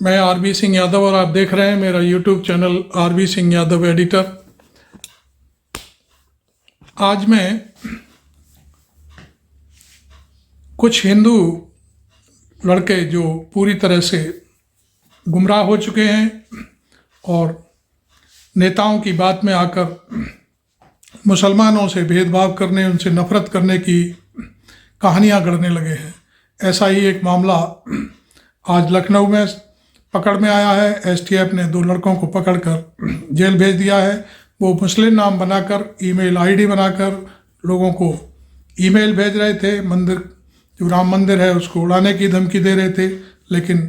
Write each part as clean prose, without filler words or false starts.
मैं आरबी सिंह यादव और आप देख रहे हैं मेरा YouTube channel RB Singh Yadav editor. आज मैं कुछ हिंदू लड़के जो पूरी तरह से गुमराह हो चुके हैं और नेताओं की बात में आकर मुसलमानों से भेदभाव करने, उनसे नफरत करने की कहानियां गढ़ने लगे हैं। ऐसा ही एक मामला आज लखनऊ में पकड़ में आया है। एसटीएफ ने 2 लड़कों को पकड़कर जेल भेज दिया है। वो मुस्लिम नाम बनाकर, ईमेल आईडी बनाकर लोगों को ईमेल भेज रहे थे। मंदिर, जो राम मंदिर है, उसको उड़ाने की धमकी दे रहे थे। लेकिन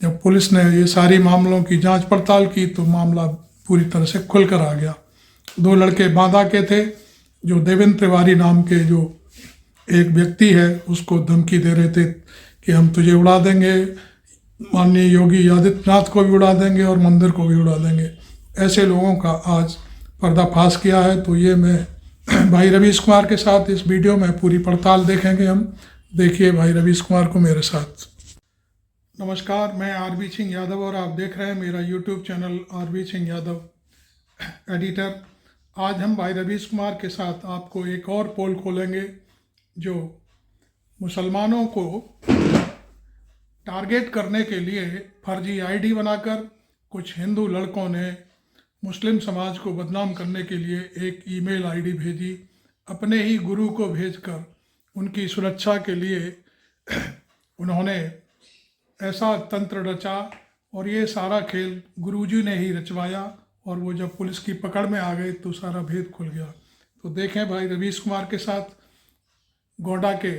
जब पुलिस ने ये सारी मामलों की जांच पड़ताल की तो मामला पूरी तरह से खुल कर आ गया। 2 लड़के बांदा के थे, जो देवेंद्र तिवारी नाम के जो एक व्यक्ति है उसको धमकी दे रहे थे कि हम तुझे उड़ा देंगे, माननीय योगी आदित्यनाथ को भी उड़ा देंगे और मंदिर को भी उड़ा देंगे। ऐसे लोगों का आज पर्दाफाश किया है। तो ये मैं भाई रवीश कुमार के साथ इस वीडियो में पूरी पड़ताल देखेंगे हम। देखिए भाई रवीश कुमार को मेरे साथ। नमस्कार, मैं आरबी सिंह यादव और आप देख रहे हैं मेरा YouTube channel RB Singh Yadav editor. आज हम भाई रवीश कुमार के साथ आपको एक और पोल खोलेंगे जो मुसलमानों को टारगेट करने के लिए फर्जी आईडी बनाकर कुछ हिंदू लड़कों ने मुस्लिम समाज को बदनाम करने के लिए एक ईमेल आईडी भेजी। अपने ही गुरु को भेजकर उनकी सुरक्षा के लिए उन्होंने ऐसा तंत्र रचा और ये सारा खेल गुरुजी ने ही रचवाया। और वो जब पुलिस की पकड़ में आ गए तो सारा भेद खुल गया। तो देखें भाई रवीश कुमार के साथ गोंडा के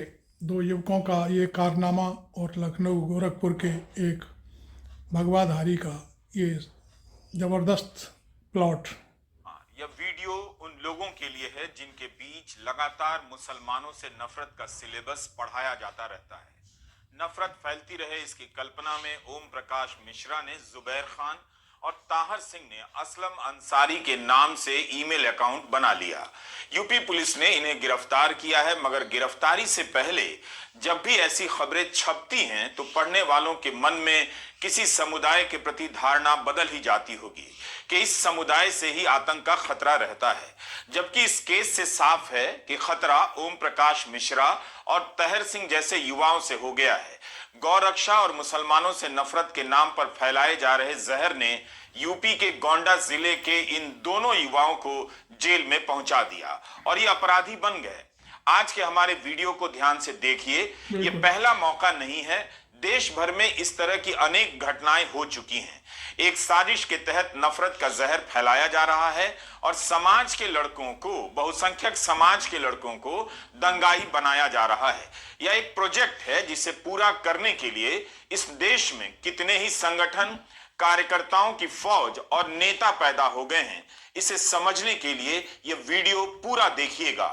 2 युवकों का ये कारनामा और लखनऊ गोरखपुर के एक भगवाधारी का ये ज़बरदस्त प्लॉट। यह वीडियो उन लोगों के लिए है जिनके बीच लगातार मुसलमानों से नफरत का सिलेबस पढ़ाया जाता रहता है। नफरत फैलती रहे, इसकी कल्पना में ओम प्रकाश मिश्रा ने जुबैर खान और ताहर सिंह ने असलम अंसारी के नाम से ईमेल अकाउंट बना लिया। यूपी पुलिस ने इन्हें गिरफ्तार किया है, मगर गिरफ्तारी से पहले जब भी ऐसी खबरें छपती हैं तो पढ़ने वालों के मन में किसी समुदाय के प्रति धारणा बदल ही जाती होगी कि इस समुदाय से ही आतंक का खतरा रहता है। जबकि इस केस से साफ है कि खतरा ओम प्रकाश मिश्रा और तहर सिंह जैसे युवाओं से हो गया है। गौरक्षा और मुसलमानों से नफरत के नाम पर फैलाए जा रहे जहर ने यूपी के गोंडा जिले के इन दोनों युवाओं को जेल में पहुंचा दिया और ये अपराधी बन गए। आज के हमारे वीडियो को ध्यान से देखिए। ये पहला मौका नहीं है। देश भर में इस तरह की अनेक घटनाएं हो चुकी हैं। एक साजिश के तहत नफरत का जहर फैलाया जा रहा है और समाज के लड़कों को, बहुसंख्यक समाज के लड़कों को दंगाई बनाया जा रहा है। यह एक प्रोजेक्ट है जिसे पूरा करने के लिए इस देश में कितने ही संगठन, कार्यकर्ताओं की फौज और नेता पैदा हो गए हैं। इसे समझने के लिए यह वीडियो पूरा देखिएगा।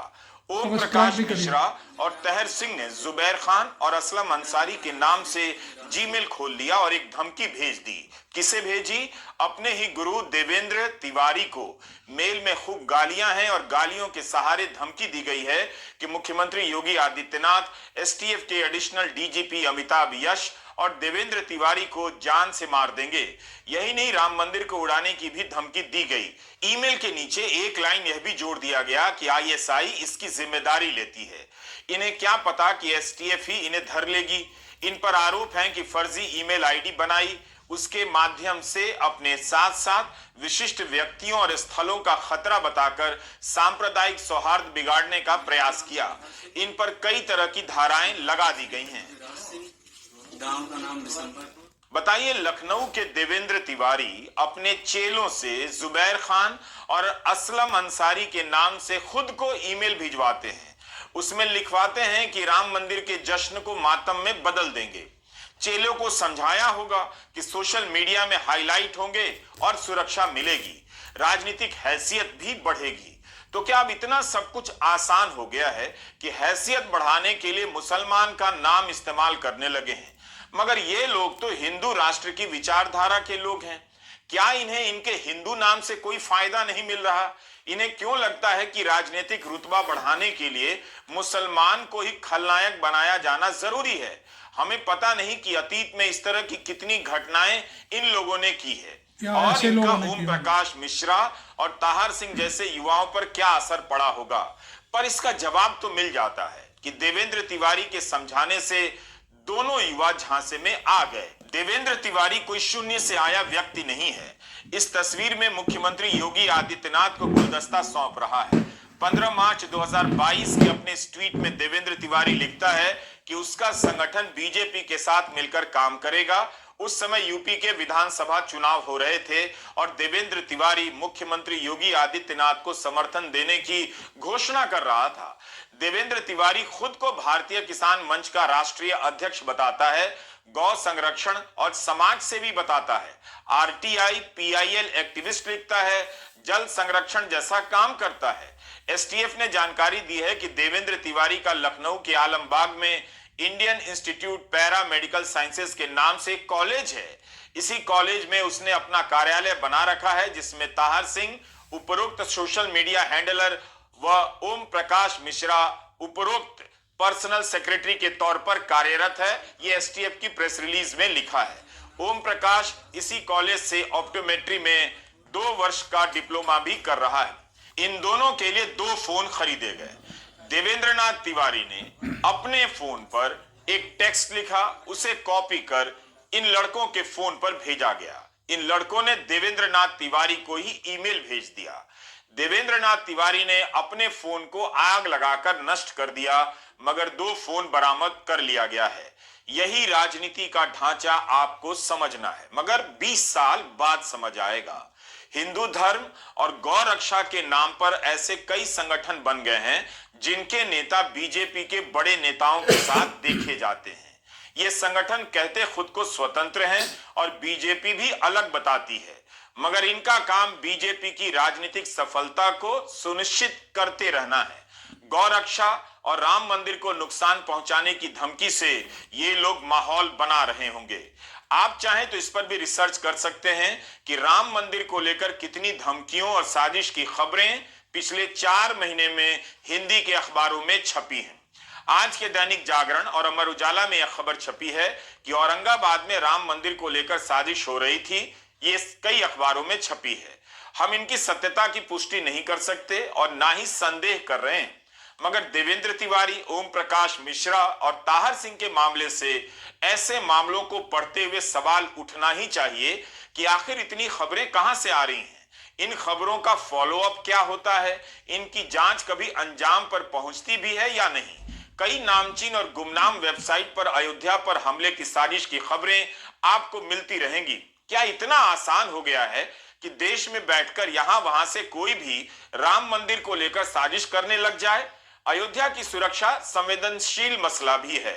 ओम प्रकाश मिश्रा और तहर सिंह ने जुबैर खान और असलम अंसारी के नाम से जीमेल खोल लिया और एक धमकी भेज दी। किसे भेजी? अपने ही गुरु देवेंद्र तिवारी को। मेल में खूब गालियां हैं और गालियों के सहारे धमकी दी गई है कि मुख्यमंत्री योगी आदित्यनाथ, एसटीएफ के एडिशनल डीजीपी अमिताभ यश और देवेंद्र तिवारी को जान से मार देंगे। यही नहीं, राम मंदिर को उड़ाने की भी धमकी दी गई। ईमेल के नीचे एक लाइन यह भी जोड़ दिया गया कि आईएसआई इसकी जिम्मेदारी लेती है। इन्हें क्या पता कि एसटीएफ ही इन्हें धर लेगी। इन पर आरोप है कि फर्जी ईमेल आईडी बनाई, उसके माध्यम से अपने साथ साथ विशिष्ट व्यक्तियों और स्थलों का खतरा बताकर सांप्रदायिक सौहार्द बिगाड़ने का प्रयास किया। इन पर कई तरह की धाराएं लगा दी गई हैं। गांव का नाम बताइए, लखनऊ के देवेंद्र तिवारी अपने चेलों से जुबैर खान और असलम अंसारी के नाम से खुद को ईमेल भिजवाते हैं। उसमें लिखवाते हैं कि राम मंदिर के जश्न को मातम में बदल देंगे। चेलों को समझाया होगा कि सोशल मीडिया में हाईलाइट होंगे और सुरक्षा मिलेगी, राजनीतिक हैसियत भी बढ़ेगी। तो क्या अब इतना सब कुछ आसान हो गया है कि हैसियत बढ़ाने के लिए मुसलमान का नाम इस्तेमाल करने लगे हैं? मगर ये लोग तो हिंदू राष्ट्र की विचारधारा के लोग हैं। क्या इन्हें इनके हिंदू नाम से कोई फायदा नहीं मिल रहा? इन्हें क्यों लगता है कि राजनीतिक रुतबा बढ़ाने के लिए मुसलमान को ही खलनायक बनाया जाना जरूरी है? हमें पता नहीं कि अतीत में इस तरह की कितनी घटनाएं इन लोगों ने की है और ऐसे इनका लोगों ने ओम की प्रकाश मिश्रा और ताहर सिंह जैसे युवाओं पर क्या असर पड़ा होगा। पर इसका जवाब तो मिल जाता है कि देवेंद्र तिवारी के समझाने से दोनों युवा झांसे में आ गए। देवेंद्र तिवारी कोई शून्य से आया व्यक्ति नहीं है। इस तस्वीर में मुख्यमंत्री योगी आदित्यनाथ को गुलदस्ता सौंप रहा है। 15 मार्च 2022 के अपने इस ट्वीट में देवेंद्र तिवारी लिखता है कि उसका संगठन बीजेपी के साथ मिलकर काम करेगा। उस समय यूपी के विधानसभा चुनाव हो रहे थे और देवेंद्र तिवारी मुख्यमंत्री योगी आदित्यनाथ को समर्थन देने की घोषणा कर रहा था। देवेंद्र तिवारी खुद को भारतीय किसान मंच का राष्ट्रीय अध्यक्ष बताता है, गौ संरक्षण और समाज सेवी बताता है, आरटीआई पीआईएल एक्टिविस्ट लिखता है, जल संरक्षण जैसा काम करता है। एसटीएफ ने जानकारी दी है कि देवेंद्र तिवारी का लखनऊ के आलमबाग में Indian institute para medical sciences के नाम से एक कॉलेज है। इसी कॉलेज में उसने अपना कार्यालय बना रखा है, जिसमें ताहर सिंह उपरोक्त सोशल मीडिया हैंडलर व ओम प्रकाश मिश्रा उपरोक्त पर्सनल सेक्रेटरी के तौर पर कार्यरत है। यह एसटीएफ की प्रेस रिलीज में लिखा है। ओम प्रकाश इसी कॉलेज से ऑप्टोमेट्री में 2 वर्ष का डिप्लोमा भी कर रहा है। इन दोनों के लिए 2 फोन खरीदे गए। देवेंद्रनाथ तिवारी ने अपने फोन पर एक टेक्स्ट लिखा, उसे कॉपी कर इन लड़कों के फोन पर भेजा गया। इन लड़कों ने देवेंद्रनाथ तिवारी को ही ईमेल भेज दिया। देवेंद्रनाथ तिवारी ने अपने फोन को आग लगाकर नष्ट कर दिया, मगर 2 फोन बरामद कर लिया गया है। यही राजनीति का ढांचा आपको समझना है, मगर 20 साल बाद समझ आएगा। हिंदू धर्म और गौ रक्षा के नाम पर ऐसे कई संगठन बन गए हैं जिनके नेता बीजेपी के बड़े नेताओं के साथ देखे जाते हैं। ये संगठन कहते खुद को स्वतंत्र हैं और बीजेपी भी अलग बताती है, मगर इनका काम बीजेपी की राजनीतिक सफलता को सुनिश्चित करते रहना है। गौ रक्षा और राम मंदिर को नुकसान पहुंचाने की धमकी से ये लोग माहौल बना रहे होंगे। आप चाहें तो इस पर भी रिसर्च कर सकते हैं कि राम मंदिर को लेकर कितनी धमकियों और साजिश की खबरें पिछले 4 महीने में हिंदी के अखबारों में छपी हैं। आज के दैनिक जागरण और अमर उजाला में यह खबर छपी है कि औरंगाबाद में राम मंदिर को लेकर साजिश हो रही थी। ये कई अखबारों में छपी है। हम इनकी सत्यता की पुष्टि नहीं कर सकते और ना ही संदेह कर रहे हैं, मगर देवेंद्र तिवारी, ओम प्रकाश मिश्रा और ताहर सिंह के मामले से ऐसे मामलों को पढ़ते हुए सवाल उठना ही चाहिए कि आखिर इतनी खबरें कहां से आ रही हैं, इन खबरों का फॉलोअप क्या होता है, इनकी जांच कभी अंजाम पर पहुंचती भी है या नहीं। कई नामचीन और गुमनाम वेबसाइट पर अयोध्या पर हमले की साजिश की खबरें आपको मिलती रहेंगी। क्या इतना आसान हो गया है कि देश में बैठकर यहां वहां से कोई भी राम मंदिर को लेकर साजिश करने लग जाए? अयोध्या की सुरक्षा संवेदनशील मसला भी है।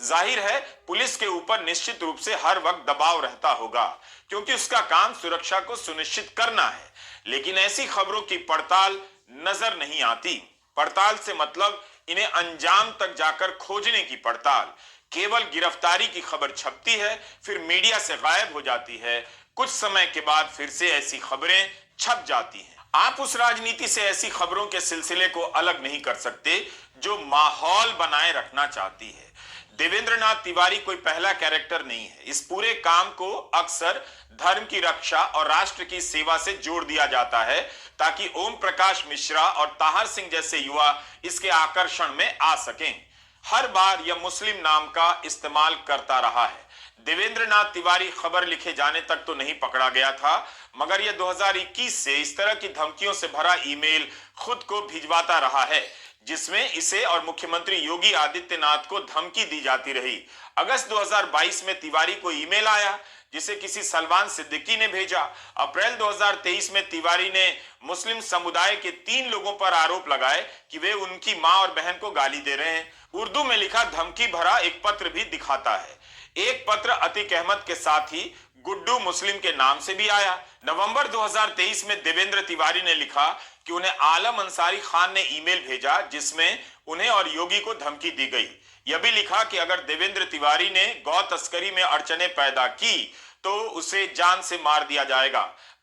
जाहिर है पुलिस के ऊपर निश्चित रूप से हर वक्त दबाव रहता होगा, क्योंकि उसका काम सुरक्षा को सुनिश्चित करना है। लेकिन ऐसी खबरों की पड़ताल नजर नहीं आती। पड़ताल से मतलब इन्हें अंजाम तक जाकर खोजने की पड़ताल। केवल गिरफ्तारी की खबर छपती है, फिर मीडिया से गायब हो जाती है। कुछ समय के बाद फिर से ऐसी खबरें छप जाती हैं। आप उस राजनीति से ऐसी खबरों के सिलसिले को अलग नहीं कर सकते जो माहौल बनाए रखना चाहती है। देवेंद्रनाथ तिवारी कोई पहला कैरेक्टर नहीं है। इस पूरे काम को अक्सर धर्म की रक्षा और राष्ट्र की सेवा से जोड़ दिया जाता है, ताकि ओम प्रकाश मिश्रा और ताहर सिंह जैसे युवा इसके आकर्षण में आ सकें। हर बार यह मुस्लिम नाम का इस्तेमाल करता रहा है। देवेंद्रनाथ तिवारी खबर लिखे जाने तक तो नहीं पकड़ा गया था, मगर यह 2021 से इस तरह की धमकियों से भरा ईमेल खुद को भिजवाता रहा है, जिसमें इसे और मुख्यमंत्री योगी आदित्यनाथ को धमकी दी जाती रही। अगस्त 2022 में तिवारी को ईमेल आया, जिसे किसी सलमान सिद्दीकी ने भेजा। अप्रैल 2023 में तिवारी ने मुस्लिम समुदाय के 3 लोगों पर आरोप लगाए कि वे उनकी मां और बहन को गाली दे रहे हैं। उर्दू में लिखा धमकी भरा एक पत्र भी दिखाता है। एक पत्र अतीक अहमद के साथ ही गुड्डू मुस्लिम के नाम से भी आया। नवंबर 2023 में देवेंद्र तिवारी ने लिखा कि उन्हें आलम अंसारी खान ने ईमेल भेजा, जिसमें उन्हें और योगी को धमकी दी गई। यह भी लिखा कि अगर देवेंद्र तिवारी ने गौ तस्करी में अड़चने पैदा की तो उसे जान से मार दिया जाएगा।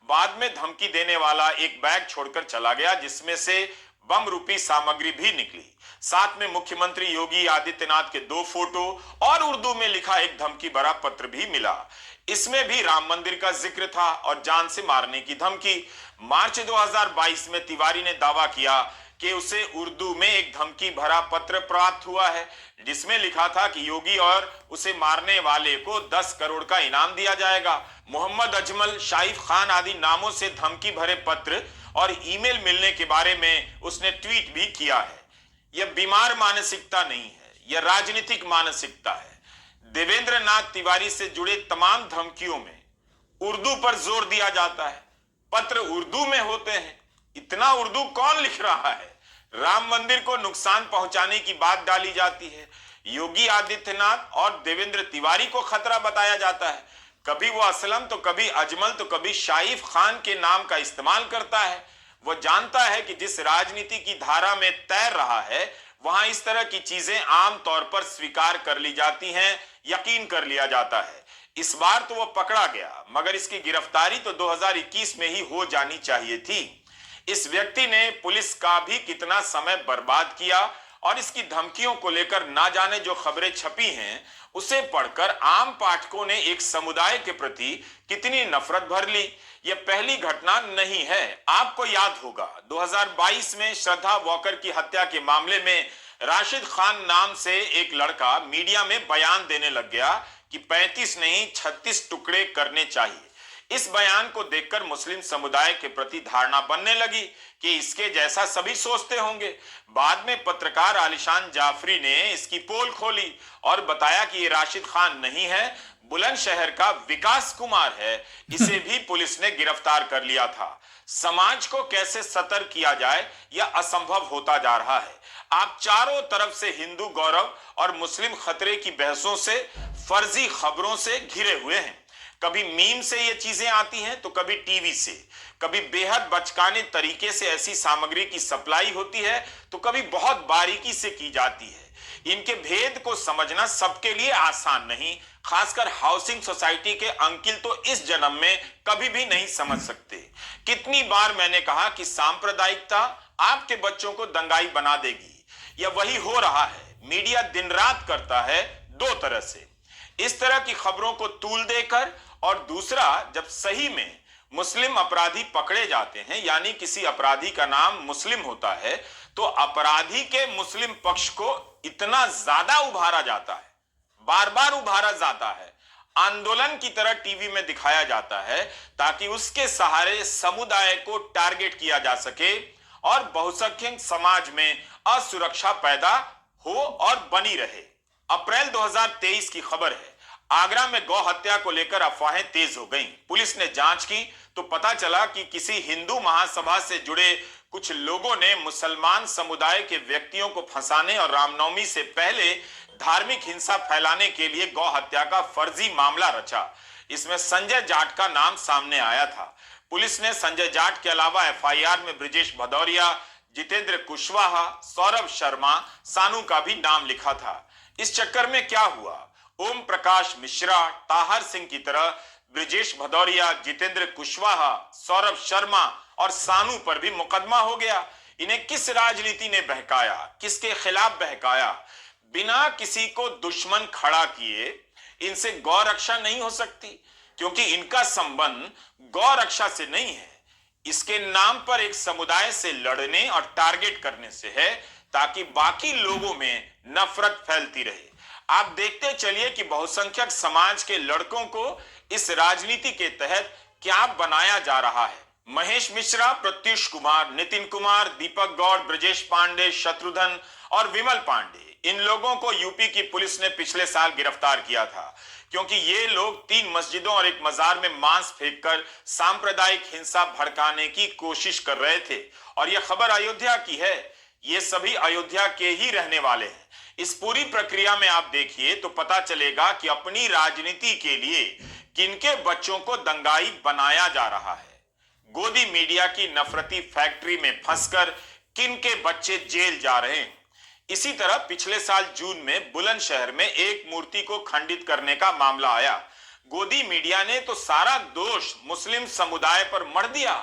बाद में धमकी देने वाला एक बैग छोड़कर चला गया जिसमें से बम रूपी सामग्री भी निकली। साथ में मुख्यमंत्री योगी आदित्यनाथ के 2 फोटो और उर्दू में लिखा एक धमकी भरा पत्र भी मिला। इसमें भी राम मंदिर का जिक्र था और जान से मारने की धमकी। मार्च 2022 में तिवारी ने दावा किया कि उसे उर्दू में एक धमकी भरा पत्र प्राप्त हुआ है जिसमें लिखा था कि योगी और उसे मारने वाले को 10 करोड़ का इनाम दिया जाएगा। मोहम्मद अजमल, शाइफ खान आदि नामों से धमकी भरे पत्र और ईमेल मिलने के बारे में उसने ट्वीट भी किया है। यह बीमार मानसिकता नहीं है, यह राजनीतिक मानसिकता है। देवेंद्र नाथ तिवारी से जुड़े तमाम धमकियों में उर्दू पर जोर दिया जाता है, पत्र उर्दू में होते हैं। इतना उर्दू कौन लिख रहा है? राम मंदिर को नुकसान पहुंचाने की बात डाली जाती है। योगी आदित्यनाथ और देवेंद्र तिवारी को खतरा बताया जाता है। कभी वो असलम तो कभी अजमल तो कभी शाइफ खान के नाम का इस्तेमाल करता है। वो जानता है कि जिस राजनीति की धारा में तैर रहा है वहां इस तरह की चीजें आम तौर पर स्वीकार कर ली जाती हैं, यकीन कर लिया जाता है। इस बार तो वो पकड़ा गया, मगर इसकी गिरफ्तारी तो 2021 में ही हो जानी चाहिए थी। इस व्यक्ति ने पुलिस का भी कितना समय बर्बाद किया और इसकी धमकियों को लेकर ना जाने जो खबरें छपी हैं उसे पढ़कर आम पाठकों ने एक समुदाय के प्रति कितनी नफरत भर ली। यह पहली घटना नहीं है। आपको याद होगा 2022 में श्रद्धा वॉकर की हत्या के मामले में राशिद खान नाम से एक लड़का मीडिया में बयान देने लग गया कि 35 नहीं 36 टुकड़े करने चाहिए। इस बयान को देखकर मुस्लिम समुदाय के प्रति धारणा बनने लगी कि इसके जैसा सभी सोचते होंगे। बाद में पत्रकार आलिशान जाफरी ने इसकी पोल खोली और बताया कि ये राशिद खान नहीं है, बुलंदशहर का विकास कुमार है। इसे भी पुलिस ने गिरफ्तार कर लिया था। समाज को कैसे सतर्क किया जाए यह असंभव होता जा रहा है। आप चारों तरफ से हिंदू गौरव और मुस्लिम खतरे की बहसों से, फर्जी खबरों से घिरे हुए हैं। कभी मीम से ये चीजें आती हैं तो कभी टीवी से, कभी बेहद बचकाने तरीके से ऐसी सामग्री की सप्लाई होती है तो कभी बहुत बारीकी से की जाती है। इनके भेद को समझना सबके लिए आसान नहीं, खासकर हाउसिंग सोसाइटी के अंकिल तो इस जन्म में कभी भी नहीं समझ सकते। कितनी बार मैंने कहा कि सांप्रदायिकता आपके बच्चों को दंगाई बना देगी। यह वही हो रहा है। मीडिया दिन रात करता है 2 तरह से, इस तरह की खबरों को तूल देकर, और दूसरा जब सही में मुस्लिम अपराधी पकड़े जाते हैं यानी किसी अपराधी का नाम मुस्लिम होता है तो अपराधी के मुस्लिम पक्ष को इतना ज्यादा उभारा जाता है, बार बार उभारा जाता है, आंदोलन की तरह टीवी में दिखाया जाता है ताकि उसके सहारे समुदाय को टारगेट किया जा सके और बहुसंख्यक समाज में असुरक्षा पैदा हो और बनी रहे। अप्रैल 2023 की खबर है। आगरा में गौ हत्या को लेकर अफवाहें तेज हो गईं। पुलिस ने जांच की तो पता चला कि किसी हिंदू महासभा से जुड़े कुछ लोगों ने मुसलमान समुदाय के व्यक्तियों को फंसाने और रामनवमी से पहले धार्मिक हिंसा फैलाने के लिए गौ हत्या का फर्जी मामला रचा। इसमें संजय जाट का नाम सामने आया था। पुलिस ने संजय जाट के अलावा एफआईआर में ब्रिजेश भदौरिया, जितेंद्र कुशवाहा, सौरभ शर्मा, सानू का भी नाम लिखा था। इस चक्कर में क्या हुआ, ओम प्रकाश मिश्रा, ताहर सिंह की तरह ब्रिजेश भदौरिया, जितेंद्र कुशवाहा, सौरभ शर्मा और सानू पर भी मुकदमा हो गया। इन्हें किस राजनीति ने बहकाया, किसके खिलाफ बहकाया? बिना किसी को दुश्मन खड़ा किए इनसे गौ रक्षा नहीं हो सकती, क्योंकि इनका संबंध गौ रक्षा से नहीं है। इसके नाम पर एक समुदाय से लड़ने और टारगेट करने से है ताकि बाकी लोगों में नफरत फैलती रहे। आप देखते चलिए कि बहुसंख्यक समाज के लड़कों को इस राजनीति के तहत क्या बनाया जा रहा है। महेश मिश्रा, प्रत्युष कुमार, नितिन कुमार, दीपक गौड़, ब्रजेश पांडे, शत्रुघ्न और विमल पांडे, इन लोगों को यूपी की पुलिस ने पिछले साल गिरफ्तार किया था क्योंकि ये लोग 3 मस्जिदों और एक मजार में मांस फेंककर सांप्रदायिक हिंसा भड़काने की कोशिश कर रहे थे। और यह खबर अयोध्या की है। ये सभी अयोध्या के ही रहने वाले हैं। इस पूरी प्रक्रिया में आप देखिए तो पता चलेगा कि अपनी राजनीति के लिए किनके बच्चों को दंगाई बनाया जा रहा है। गोदी मीडिया की नफरती फैक्ट्री में फंसकर किनके बच्चे जेल जा रहे हैं। इसी तरह पिछले साल जून में बुलंदशहर में एक मूर्ति को खंडित करने का मामला आया। गोदी मीडिया ने तो सारा दोष मुस्लिम समुदाय पर मढ़ दिया।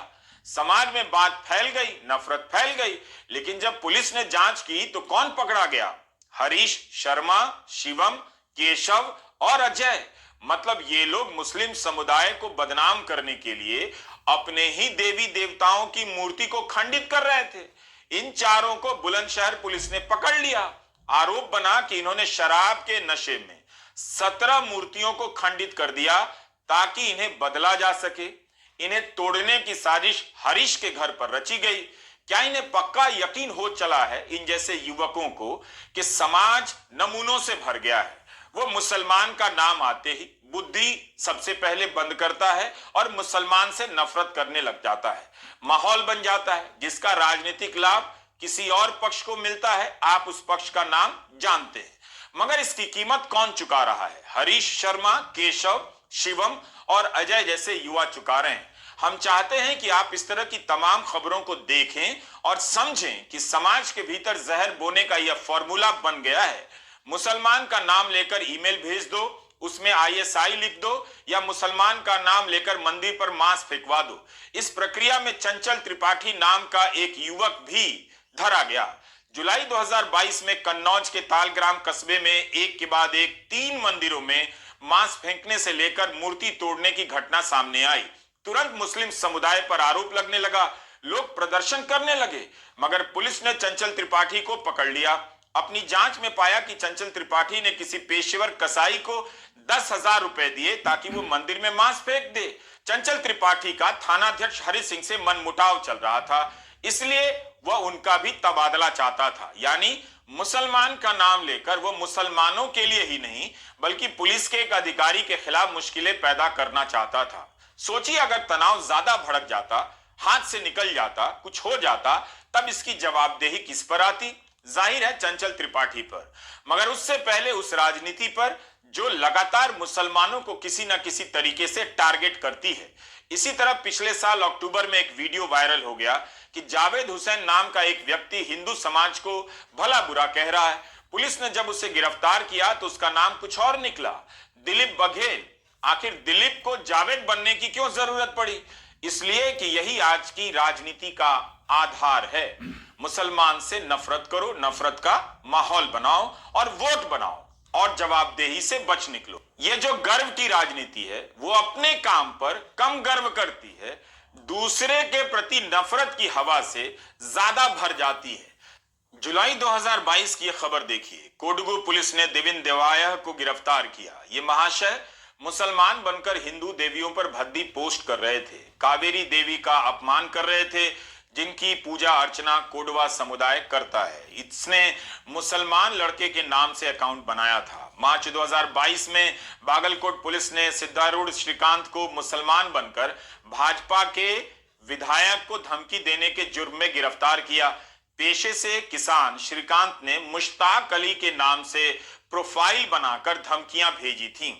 समाज में बात फैल गई, नफरत फैल गई। लेकिन जब पुलिस ने जांच की तो कौन पकड़ा गया? हरीश शर्मा, शिवम, केशव और अजय। मतलब ये लोग मुस्लिम समुदाय को बदनाम करने के लिए अपने ही देवी देवताओं की मूर्ति को खंडित कर रहे थे। इन चारों को बुलंदशहर पुलिस ने पकड़ लिया। आरोप बना कि इन्होंने शराब के नशे में 17 मूर्तियों को खंडित कर दिया ताकि इन्हें बदला जा सके। इन्हें तोड़ने की साजिश हरीश के घर पर रची गई। क्या इन्हें पक्का यकीन हो चला है इन जैसे युवकों को कि समाज नमूनों से भर गया है? वो मुसलमान का नाम आते ही बुद्धि सबसे पहले बंद करता है और मुसलमान से नफरत करने लग जाता है। माहौल बन जाता है जिसका राजनीतिक लाभ किसी और पक्ष को मिलता है। आप उस पक्ष का नाम जानते हैं, मगर इसकी कीमत कौन चुका रहा है? हरीश शर्मा, केशव, शिवम और अजय जैसे युवा चुका रहे हैं। हम चाहते हैं कि आप इस तरह की तमाम खबरों को देखें और समझें कि समाज के भीतर जहर बोने का यह फॉर्मूला बन गया है। मुसलमान का नाम लेकर ईमेल भेज दो, उसमें ISI लिख दो, या मुसलमान का नाम लेकर मंदिर पर मांस फेंकवा दो। इस प्रक्रिया में चंचल त्रिपाठी नाम का एक युवक भी धरा गया। जुलाई 2022 में कन्नौज के तालग्राम कस्बे में एक के बाद एक 3 मंदिरों में मांस फेंकने से लेकर मूर्ति तोड़ने की घटना सामने आई। तुरंत मुस्लिम समुदाय पर आरोप लगने लगा, लोग प्रदर्शन करने लगे, मगर पुलिस ने चंचल त्रिपाठी को पकड़ लिया। अपनी जांच में पाया कि चंचल त्रिपाठी ने किसी पेशेवर कसाई को 10,000 रुपए दिए ताकि वो मंदिर में मांस फेंक दे। चंचल त्रिपाठी का थानाध्यक्ष हरि सिंह से मनमुटाव चल रहा था, इसलिए वह उनका भी तबादला चाहता था। यानी मुसलमान का नाम लेकर वो मुसलमानों के लिए ही नहीं बल्कि पुलिस के एक अधिकारी के खिलाफ मुश्किलें पैदा करना चाहता था। सोचिए, अगर तनाव ज्यादा भड़क जाता, हाथ से निकल जाता, कुछ हो जाता, तब इसकी जवाबदेही किस पर आती? जाहिर है चंचल त्रिपाठी पर, मगर उससे पहले उस राजनीति पर जो लगातार मुसलमानों को किसी न किसी तरीके से टारगेट करती है। इसी तरह पिछले साल अक्टूबर में एक वीडियो वायरल हो गया कि जावेद हुसैन नाम का एक व्यक्ति हिंदू समाज को भला बुरा कह रहा है। पुलिस ने जब उसे गिरफ्तार किया तो उसका नाम कुछ और निकला, दिलीप बघेल। आखिर दिलीप को जावेद बनने की क्यों जरूरत पड़ी? इसलिए कि यही आज की राजनीति का आधार है। मुसलमान से नफरत करो, नफरत का माहौल बनाओ और वोट बनाओ और जवाबदेही से बच निकलो। ये जो गर्व की राजनीति है वो अपने काम पर कम गर्व करती है, दूसरे के प्रति नफरत की हवा से ज्यादा भर जाती है। जुलाई 2022 की यह खबर देखिए। कोडगू पुलिस ने देविंद देवायह को गिरफ्तार किया। ये महाशय मुसलमान बनकर हिंदू देवियों पर भद्दी पोस्ट कर रहे थे, कावेरी देवी का अपमान कर रहे थे जिनकी पूजा अर्चना कोडवा समुदाय करता है। इसने मुसलमान लड़के के नाम से अकाउंट बनाया था। मार्च 2022 में बागलकोट पुलिस ने सिद्धारूढ़ श्रीकांत को मुसलमान बनकर भाजपा के विधायक को धमकी देने के जुर्म में गिरफ्तार किया। पेशे से किसान श्रीकांत ने मुश्ताक अली के नाम से प्रोफाइल बनाकर धमकियां भेजी थीं।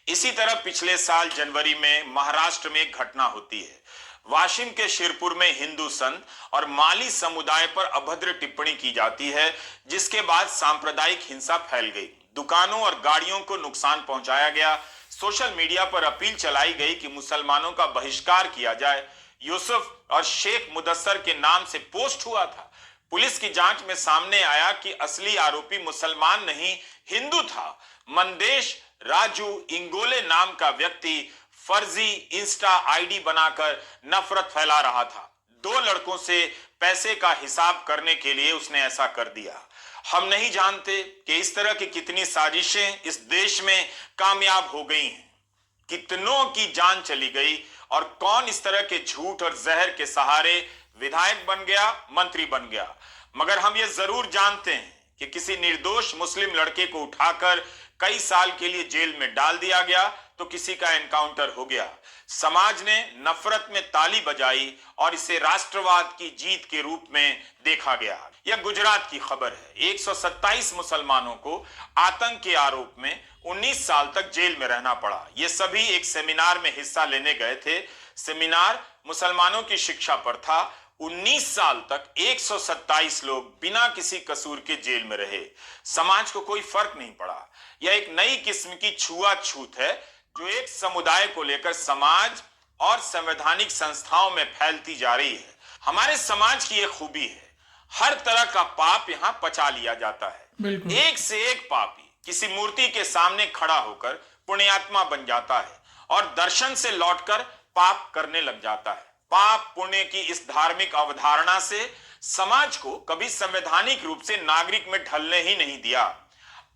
इसी तरह पिछले साल जनवरी में महाराष्ट्र में एक घटना होती है। वाशिम के शिरपुर में हिंदू संत और माली समुदाय पर अभद्र टिप्पणी की जाती है, जिसके बाद सांप्रदायिक हिंसा फैल गई। दुकानों और गाड़ियों को नुकसान पहुंचाया गया। सोशल मीडिया पर अपील चलाई गई कि मुसलमानों का बहिष्कार किया जाए। यूसुफ और शेख मुदस्सर के नाम से पोस्ट हुआ था। पुलिस की जांच में सामने आया कि असली आरोपी मुसलमान नहीं, हिंदू था। मंदेश राजू इंगोले नाम का व्यक्ति फर्जी इंस्टा आईडी बनाकर नफरत फैला रहा था। 2 लड़कों से पैसे का हिसाब करने के लिए उसने ऐसा कर दिया। हम नहीं जानते कि इस तरह की कितनी साजिशें इस देश में कामयाब हो गई हैं, कितनों की जान चली गई और कौन इस तरह के झूठ और जहर के सहारे विधायक बन गया, मंत्री बन गया। मगर हम ये जरूर जानते हैं कि किसी निर्दोष मुस्लिम लड़के को उठाकर कई साल के लिए जेल में डाल दिया गया तो किसी का एनकाउंटर हो गया। समाज ने नफरत में ताली बजाई और इसे राष्ट्रवाद की जीत के रूप में देखा गया। यह गुजरात की खबर है। 127 मुसलमानों को आतंक के आरोप में 19 साल तक जेल में रहना पड़ा। ये सभी एक सेमिनार में हिस्सा लेने गए थे। सेमिनार मुसलमानों की शिक्षा पर था। 19 साल तक 127 लोग बिना किसी कसूर के जेल में रहे। समाज को कोई फर्क नहीं पड़ा। यह एक नई किस्म की छुआछूत है जो एक समुदाय को लेकर समाज और संवैधानिक संस्थाओं में फैलती जा रही है। हमारे समाज की एक खूबी है, हर तरह का पाप यहाँ पचा लिया जाता है। एक से एक पापी किसी मूर्ति के सामने खड़ा होकर पुण्यात्मा बन जाता है और दर्शन से लौटकर पाप करने लग जाता है। पाप पुण्य की इस धार्मिक अवधारणा से समाज को कभी संवैधानिक रूप से नागरिक में ढलने ही नहीं दिया।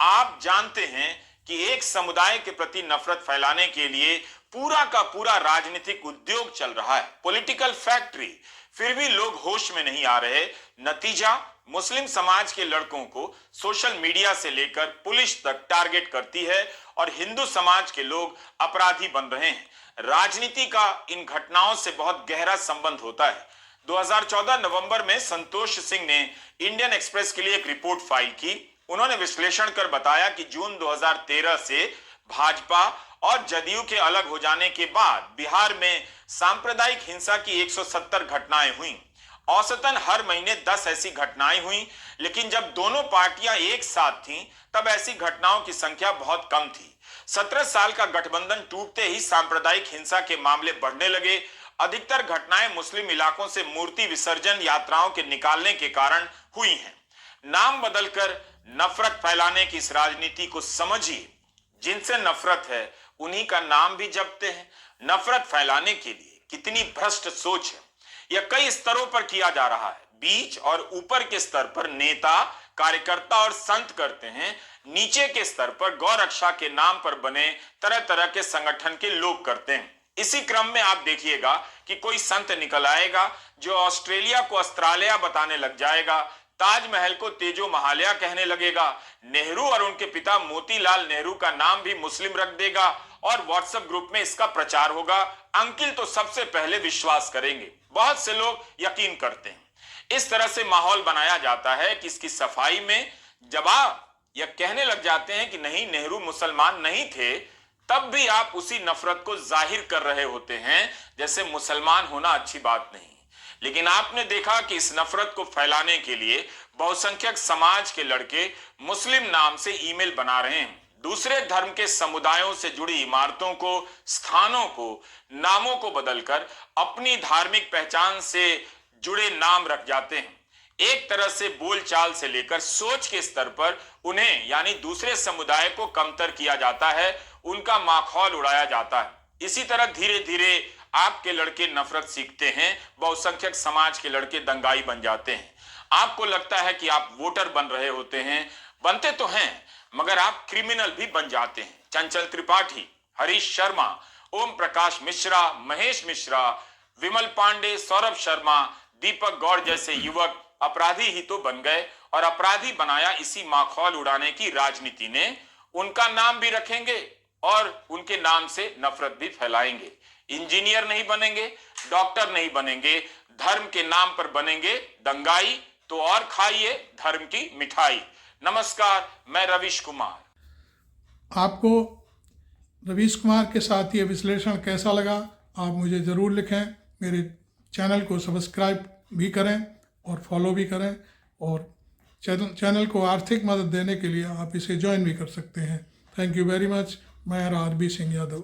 आप जानते हैं कि एक समुदाय के प्रति नफरत फैलाने के लिए पूरा का पूरा राजनीतिक उद्योग चल रहा है, पॉलिटिकल फैक्ट्री, फिर भी लोग होश में नहीं आ रहे। नतीजा, मुस्लिम समाज के लड़कों को सोशल मीडिया से लेकर पुलिस तक टारगेट करती है और हिंदू समाज के लोग अपराधी बन रहे हैं। राजनीति का इन घटनाओं से बहुत गहरा संबंध होता है। 2014 नवंबर में संतोष सिंह ने इंडियन एक्सप्रेस के लिए एक रिपोर्ट फाइल की। उन्होंने विश्लेषण कर बताया कि जून 2013 से भाजपा और जदयू के अलग हो जाने के बाद बिहार में सांप्रदायिक हिंसा की 170 घटनाएं हुई। औसतन हर महीने 10 ऐसी घटनाएं हुई, लेकिन जब दोनों पार्टियां एक साथ थीं, तब ऐसी घटनाओं की संख्या बहुत कम थी। 17 साल का गठबंधन टूटते ही सांप्रदायिक हिंसा के मामले बढ़ने लगे। अधिकतर घटनाएं मुस्लिम इलाकों से मूर्ति विसर्जन यात्राओं के निकालने के कारण हुई हैं। नाम बदलकर नफरत फैलाने की इस राजनीति को समझिए। जिनसे नफरत है उन्हीं का नाम भी जपते हैं। नफरत फैलाने के लिए कितनी भ्रष्ट सोच है। यह कई स्तरों पर किया जा रहा है। बीच और ऊपर के स्तर पर नेता, कार्यकर्ता और संत करते हैं। नीचे के स्तर पर गौ रक्षा के नाम पर बने तरह तरह के संगठन के लोग करते हैं। इसी क्रम में आप देखिएगा कि कोई संत निकल आएगा जो ऑस्ट्रेलिया को अस्ट्रेलिया बताने लग जाएगा, ताजमहल को तेजो महालया कहने लगेगा, नेहरू और उनके पिता मोतीलाल नेहरू का नाम भी मुस्लिम रख देगा और व्हाट्सएप ग्रुप में इसका प्रचार होगा। अंकिल तो सबसे पहले विश्वास करेंगे। बहुत से लोग यकीन करते हैं। इस तरह से माहौल बनाया जाता है कि इसकी सफाई में जब आप यह कहने लग जाते हैं कि नहीं, नेहरू मुसलमान नहीं थे, तब भी आप उसी नफरत को जाहिर कर रहे होते हैं जैसे मुसलमान होना अच्छी बात नहीं। लेकिन आपने देखा कि इस नफरत को फैलाने के लिए बहुसंख्यक समाज के लड़के मुस्लिम नाम से ईमेल बना रहे हैं। दूसरे धर्म के समुदायों से जुड़ी इमारतों को, स्थानों को, नामों को बदलकर अपनी धार्मिक पहचान से जुड़े नाम रख जाते हैं। एक तरह से बोलचाल से लेकर सोच के स्तर पर उन्हें यानी दूसरे समुदाय को कमतर किया जाता है, उनका माखौल उड़ाया जाता है। इसी तरह धीरे धीरे आपके लड़के नफरत सीखते हैं, बहुसंख्यक समाज के लड़के दंगाई बन जाते हैं। आपको लगता है कि आप वोटर बन रहे होते हैं, बनते तो हैं, मगर आप क्रिमिनल भी बन जाते हैं। चंचल त्रिपाठी, हरीश शर्मा, ओम प्रकाश मिश्रा, महेश मिश्रा, विमल पांडे, सौरभ शर्मा, दीपक गौड़ जैसे युवक अपराधी ही तो बन गए और अपराधी बनाया इसी माखौल उड़ाने की राजनीति ने। उनका नाम भी रखेंगे और उनके नाम से नफरत भी फैलाएंगे। इंजीनियर नहीं बनेंगे, डॉक्टर नहीं बनेंगे, धर्म के नाम पर बनेंगे दंगाई। तो और खाइए धर्म की मिठाई। नमस्कार, मैं रवीश कुमार। आपको रवीश कुमार के साथ ये विश्लेषण कैसा लगा, आप मुझे ज़रूर लिखें। मेरे चैनल को सब्सक्राइब भी करें और फॉलो भी करें, और चैनल को आर्थिक मदद देने के लिए आप इसे ज्वाइन भी कर सकते हैं। Thank you very much. मैं RB सिंह यादव।